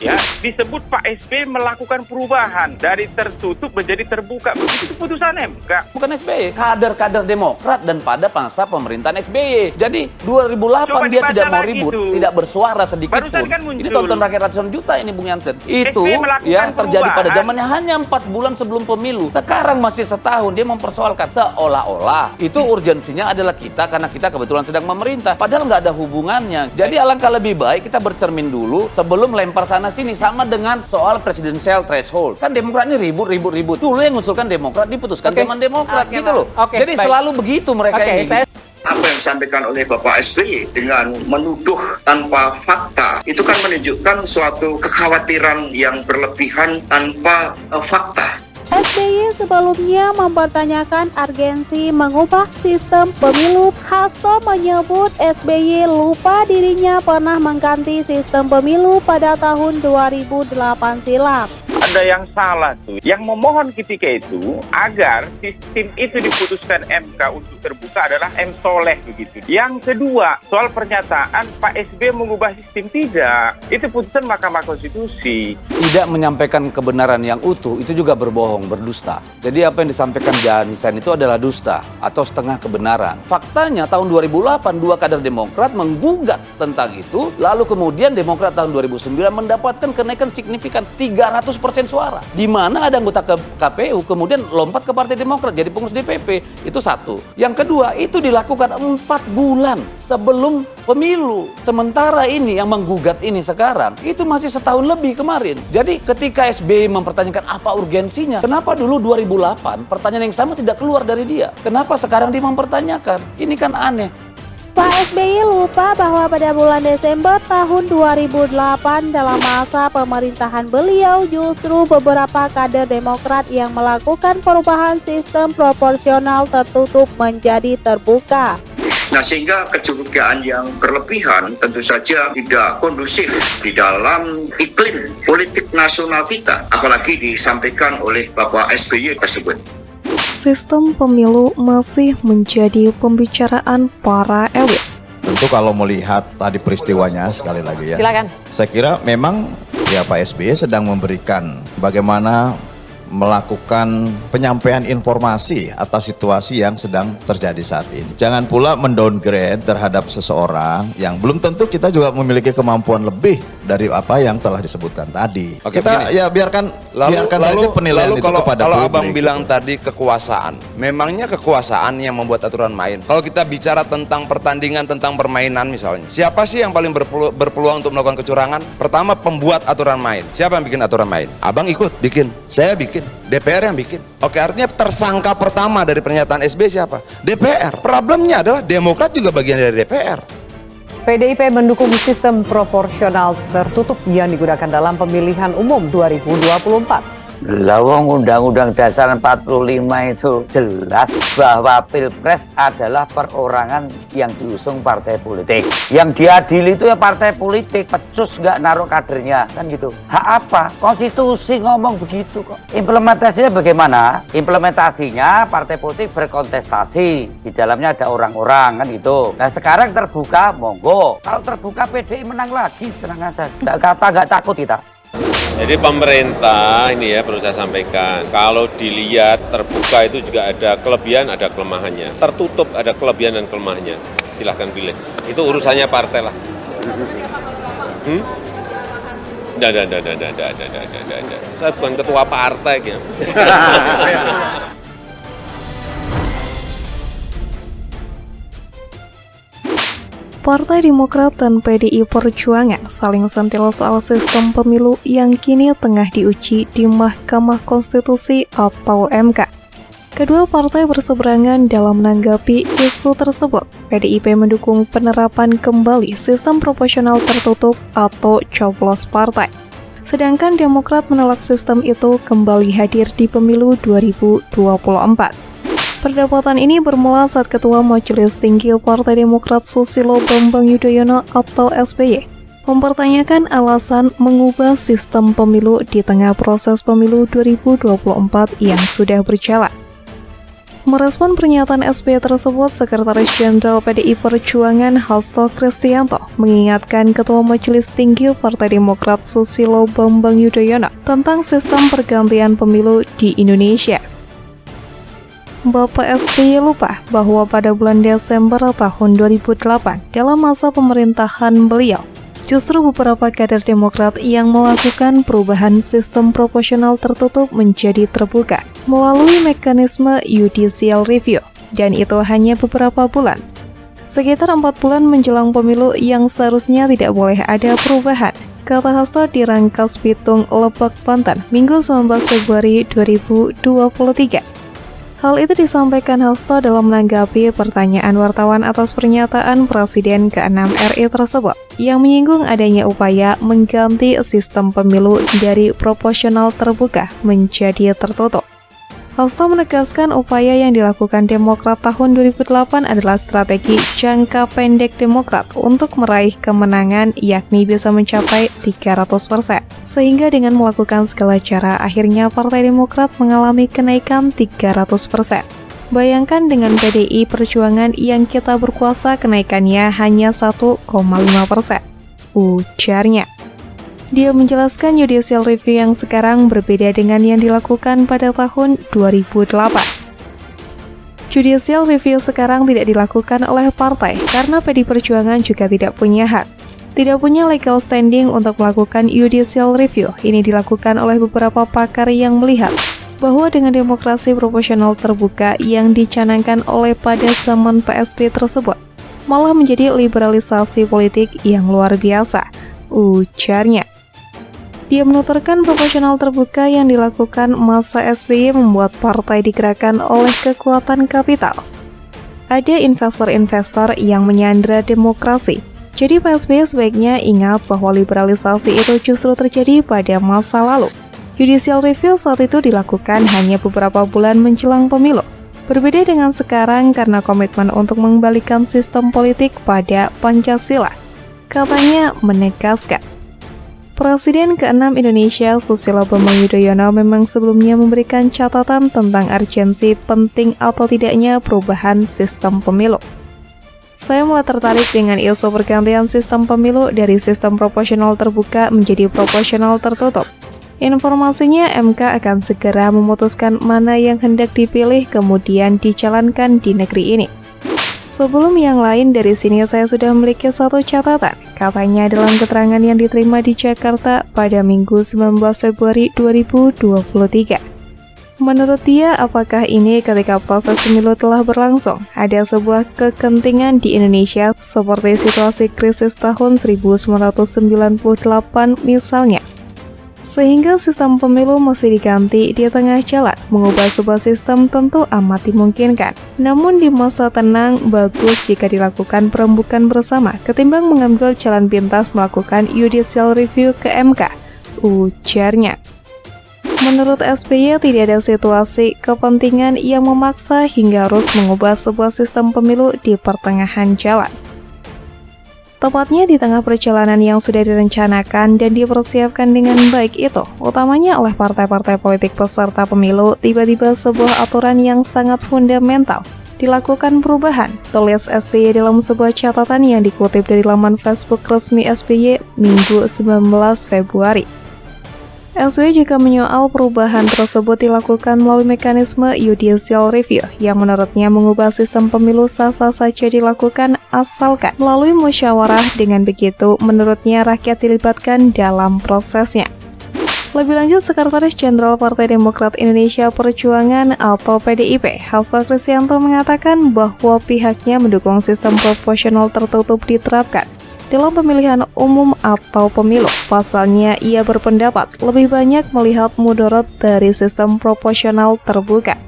ya disebut Pak SBY melakukan perubahan dari tertutup menjadi terbuka. Begitu putusan MK. Bukan SBY, kader-kader Demokrat dan pada masa pemerintahan SBY. Jadi 2008 Coba dia tidak mau lagi ribut, itu. tidak bersuara sedikit Barusan pun. kan muncul. Ini tonton rakyat ratusan juta ini Bung Jansen. Itu SBY melakukan yang terjadi pada perubahan. zamannya hanya 4 bulan sebelum pemilu. Sekarang masih setahun dia mempersoalkan seolah-olah itu urgensinya adalah kita karena kita kebetulan sedang memerintah. Padahal nggak ada hubungannya. Jadi alangkah lebih baik kita bercermin dulu sebelum lempar sana sini, sama dengan soal presidensial threshold. Kan Demokrat ini ribut. Dulu yang mengusulkan Demokrat diputuskan zaman Demokrat gitu loh. Jadi baik. selalu begitu mereka ini. Apa yang disampaikan oleh Bapak SBY dengan menuduh tanpa fakta itu kan menunjukkan suatu kekhawatiran yang berlebihan tanpa fakta. SBY sebelumnya mempertanyakan urgensi mengubah sistem pemilu. Hasto menyebut SBY lupa dirinya pernah mengganti sistem pemilu pada tahun 2008 silam. Ada yang salah tuh. Yang memohon ketika itu agar sistem itu diputuskan MK untuk terbuka adalah M. Soleh begitu. Yang kedua, soal pernyataan Pak SBY mengubah sistem, tidak. Itu putusan Mahkamah Konstitusi. Tidak menyampaikan kebenaran yang utuh itu juga berbohong, berdusta. Jadi apa yang disampaikan Jansen itu adalah dusta atau setengah kebenaran. Faktanya tahun 2008 dua kader Demokrat menggugat tentang itu, lalu kemudian Demokrat tahun 2009 mendapatkan kenaikan signifikan 300% suara. Di mana ada anggota KPU kemudian lompat ke Partai Demokrat jadi pengurus DPP. Itu satu. Yang kedua, itu dilakukan 4 bulan sebelum pemilu. Sementara ini yang menggugat ini sekarang itu masih setahun lebih kemarin. Jadi ketika SBY mempertanyakan apa urgensinya, kenapa dulu 2008 pertanyaan yang sama tidak keluar dari dia? Kenapa sekarang dia mempertanyakan? Ini kan aneh. Pak SBY lupa bahwa pada bulan Desember tahun 2008 dalam masa pemerintahan beliau justru beberapa kader Demokrat yang melakukan perubahan sistem proporsional tertutup menjadi terbuka. Nah, sehingga kecurigaan yang berlebihan tentu saja tidak kondusif di dalam iklim politik nasional kita, apalagi disampaikan oleh Bapak SBY tersebut. Sistem pemilu masih menjadi pembicaraan para elit. Tentu kalau melihat tadi peristiwanya sekali lagi ya. Silakan. Saya kira memang ya Pak SBY sedang memberikan bagaimana melakukan penyampaian informasi atas situasi yang sedang terjadi saat ini. Jangan pula mendowngrade terhadap seseorang yang belum tentu kita juga memiliki kemampuan lebih dari apa yang telah disebutkan tadi. Oke, kita begini. ya biarkan saja penilaian itu kepada kalau publik. Abang bilang tadi kekuasaan, memangnya kekuasaan yang membuat aturan main. Kalau kita bicara tentang pertandingan, tentang permainan misalnya, siapa sih yang paling berpeluang untuk melakukan kecurangan? Pertama, pembuat aturan main. Siapa yang bikin aturan main? Abang ikut bikin, saya bikin, DPR yang bikin. Oke, artinya tersangka pertama dari pernyataan SBY siapa? DPR. Problemnya adalah Demokrat juga bagian dari DPR. PDIP mendukung sistem proporsional tertutup yang digunakan dalam pemilihan umum 2024. Lawang Undang-Undang Dasar 45 itu jelas bahwa Pilpres adalah perorangan yang diusung partai politik. Yang diadili itu ya partai politik, pecus nggak naruh kadernya, kan gitu. Hak apa? Konstitusi ngomong begitu kok. Implementasinya bagaimana? Implementasinya partai politik berkontestasi. Di dalamnya ada orang-orang, kan gitu. Nah sekarang terbuka, monggo. Kalau terbuka PDI menang lagi, tenang aja. Nggak takut kita. Jadi pemerintah ini ya perlu saya sampaikan, kalau dilihat terbuka itu juga ada kelebihan, ada kelemahannya. Tertutup ada kelebihan dan kelemahannya. Silahkan pilih. Itu urusannya partai lah. Tidak. Saya bukan ketua partai. Ya. Partai Demokrat dan PDI Perjuangan saling sentil soal sistem pemilu yang kini tengah diuji di Mahkamah Konstitusi atau MK. Kedua partai berseberangan dalam menanggapi isu tersebut. PDIP mendukung penerapan kembali sistem proporsional tertutup atau coblos partai. Sedangkan Demokrat menolak sistem itu kembali hadir di pemilu 2024. Perdebatan ini bermula saat Ketua Majelis Tinggi Partai Demokrat Susilo Bambang Yudhoyono atau SBY mempertanyakan alasan mengubah sistem pemilu di tengah proses pemilu 2024 yang sudah berjalan. Merespon pernyataan SBY tersebut, Sekretaris Jenderal PDI Perjuangan Hasto Kristianto mengingatkan Ketua Majelis Tinggi Partai Demokrat Susilo Bambang Yudhoyono tentang sistem pergantian pemilu di Indonesia. Bapak SBY lupa bahwa pada bulan Desember tahun 2008, dalam masa pemerintahan beliau, justru beberapa kader Demokrat yang melakukan perubahan sistem proporsional tertutup menjadi terbuka melalui mekanisme judicial review, dan itu hanya beberapa bulan. Sekitar 4 bulan menjelang pemilu yang seharusnya tidak boleh ada perubahan, kata Hasto di Rangkas Bitung, Lebak, Banten, Minggu 19 Februari 2023. Hal itu disampaikan Hasto dalam menanggapi pertanyaan wartawan atas pernyataan Presiden ke-6 RI tersebut yang menyinggung adanya upaya mengganti sistem pemilu dari proporsional terbuka menjadi tertutup. Hasto menegaskan upaya yang dilakukan Demokrat tahun 2008 adalah strategi jangka pendek Demokrat untuk meraih kemenangan, yakni bisa mencapai 300%. Sehingga dengan melakukan segala cara, akhirnya Partai Demokrat mengalami kenaikan 300%. Bayangkan dengan PDI Perjuangan yang kita berkuasa kenaikannya hanya 1,5%, ujarnya. Dia menjelaskan judicial review yang sekarang berbeda dengan yang dilakukan pada tahun 2008. Judicial review sekarang tidak dilakukan oleh partai karena PDI Perjuangan juga tidak punya hak. Tidak punya legal standing untuk melakukan judicial review. Ini dilakukan oleh beberapa pakar yang melihat bahwa dengan demokrasi proporsional terbuka yang dicanangkan oleh pada zaman PSB tersebut, malah menjadi liberalisasi politik yang luar biasa, ujarnya. Dia menuturkan proporsional terbuka yang dilakukan masa SBY membuat partai digerakkan oleh kekuatan kapital. Ada investor-investor yang menyandera demokrasi. Jadi PSBY sebaiknya ingat bahwa liberalisasi itu justru terjadi pada masa lalu. Judicial review saat itu dilakukan hanya beberapa bulan menjelang pemilu. Berbeda dengan sekarang karena komitmen untuk mengembalikan sistem politik pada Pancasila, katanya menegaskan. Presiden ke-6 Indonesia Susilo Bambang Yudhoyono memang sebelumnya memberikan catatan tentang urgensi penting atau tidaknya perubahan sistem pemilu. Saya mulai tertarik dengan isu pergantian sistem pemilu dari sistem proporsional terbuka menjadi proporsional tertutup. Informasinya MK akan segera memutuskan mana yang hendak dipilih kemudian dijalankan di negeri ini. Sebelum yang lain dari sini saya sudah memiliki satu catatan, katanya dalam keterangan yang diterima di Jakarta pada Minggu 19 Februari 2023. Menurut dia, apakah ini ketika proses pemilu telah berlangsung, ada sebuah kegentingan di Indonesia seperti situasi krisis tahun 1998 misalnya, sehingga sistem pemilu mesti diganti di tengah jalan. Mengubah sebuah sistem tentu amat dimungkinkan. Namun di masa tenang, bagus jika dilakukan perembukan bersama ketimbang mengambil jalan pintas melakukan judicial review ke MK, ujarnya. Menurut SBY tidak ada situasi kepentingan yang memaksa hingga harus mengubah sebuah sistem pemilu di pertengahan jalan. Tepatnya di tengah perjalanan yang sudah direncanakan dan dipersiapkan dengan baik itu, utamanya oleh partai-partai politik peserta pemilu, tiba-tiba sebuah aturan yang sangat fundamental dilakukan perubahan, tulis SBY dalam sebuah catatan yang dikutip dari laman Facebook resmi SBY Minggu 19 Februari. SBY juga menyoal perubahan tersebut dilakukan melalui mekanisme judicial review yang menurutnya mengubah sistem pemilu sah-sah saja dilakukan asalkan melalui musyawarah. Dengan begitu, menurutnya rakyat dilibatkan dalam prosesnya. Lebih lanjut, Sekretaris Jenderal Partai Demokrat Indonesia Perjuangan atau PDIP, Hasto Kristianto mengatakan bahwa pihaknya mendukung sistem proporsional tertutup diterapkan dalam pemilihan umum atau pemilu. Pasalnya, ia berpendapat lebih banyak melihat mudarat dari sistem proporsional terbuka.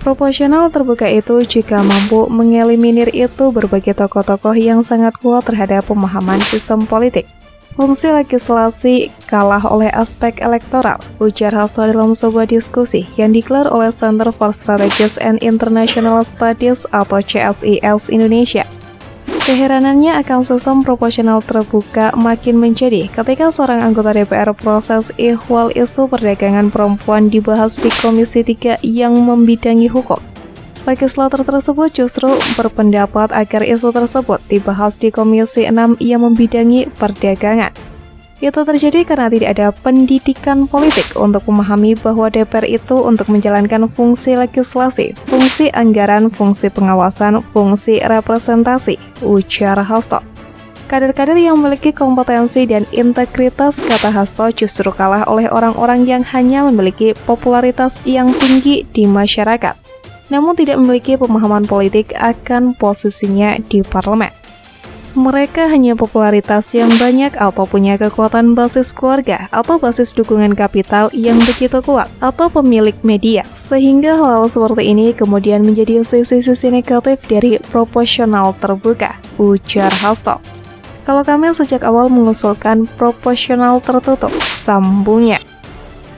Proporsional terbuka itu jika mampu mengeliminir itu berbagai tokoh-tokoh yang sangat kuat terhadap pemahaman sistem politik. Fungsi legislasi kalah oleh aspek elektoral, ujar Hasto dalam sebuah diskusi yang digelar oleh Center for Strategies and International Studies atau CSIS Indonesia. Keheranannya akan sistem proporsional terbuka makin menjadi ketika seorang anggota DPR proses ihwal isu perdagangan perempuan dibahas di Komisi 3 yang membidangi hukum. Legislator tersebut justru berpendapat agar isu tersebut dibahas di Komisi 6 yang membidangi perdagangan. Itu terjadi karena tidak ada pendidikan politik untuk memahami bahwa DPR itu untuk menjalankan fungsi legislasi, fungsi anggaran, fungsi pengawasan, fungsi representasi, ujar Hasto. Kader-kader yang memiliki kompetensi dan integritas, kata Hasto, justru kalah oleh orang-orang yang hanya memiliki popularitas yang tinggi di masyarakat, namun tidak memiliki pemahaman politik akan posisinya di parlemen. Mereka hanya popularitas yang banyak atau punya kekuatan basis keluarga atau basis dukungan kapital yang begitu kuat atau pemilik media, sehingga hal-hal seperti ini kemudian menjadi sisi-sisi negatif dari proporsional terbuka, ujar Hasto. Kalau kami sejak awal mengusulkan proporsional tertutup, sambungnya.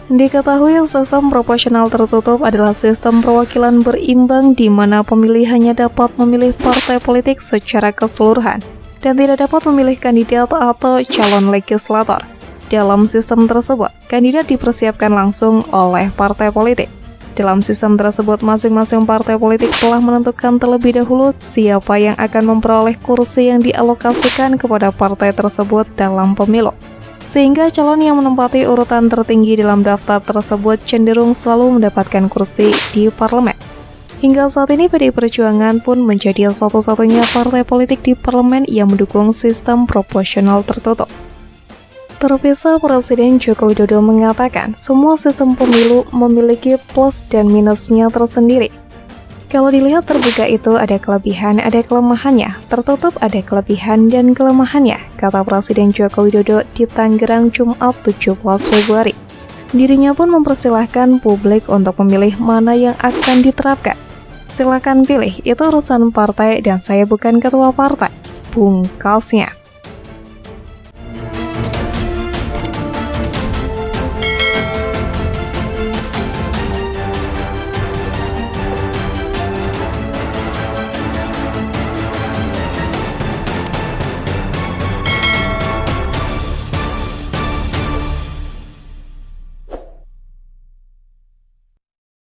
Diketahui sistem proporsional tertutup adalah sistem perwakilan berimbang di mana pemilih hanya dapat memilih partai politik secara keseluruhan dan tidak dapat memilih kandidat atau calon legislator. Dalam sistem tersebut, kandidat dipersiapkan langsung oleh partai politik. Dalam sistem tersebut, masing-masing partai politik telah menentukan terlebih dahulu siapa yang akan memperoleh kursi yang dialokasikan kepada partai tersebut dalam pemilu. Sehingga calon yang menempati urutan tertinggi dalam daftar tersebut cenderung selalu mendapatkan kursi di parlemen. Hingga saat ini PDI Perjuangan pun menjadi satu-satunya partai politik di parlemen yang mendukung sistem proporsional tertutup. Terpisah, Presiden Joko Widodo mengatakan semua sistem pemilu memiliki plus dan minusnya tersendiri. Kalau dilihat terbuka itu ada kelebihan, ada kelemahannya. Tertutup ada kelebihan dan kelemahannya, kata Presiden Joko Widodo di Tangerang Jumat 17 Februari. Dirinya pun mempersilahkan publik untuk memilih mana yang akan diterapkan. Silakan pilih, itu urusan partai dan saya bukan ketua partai, pungkasnya.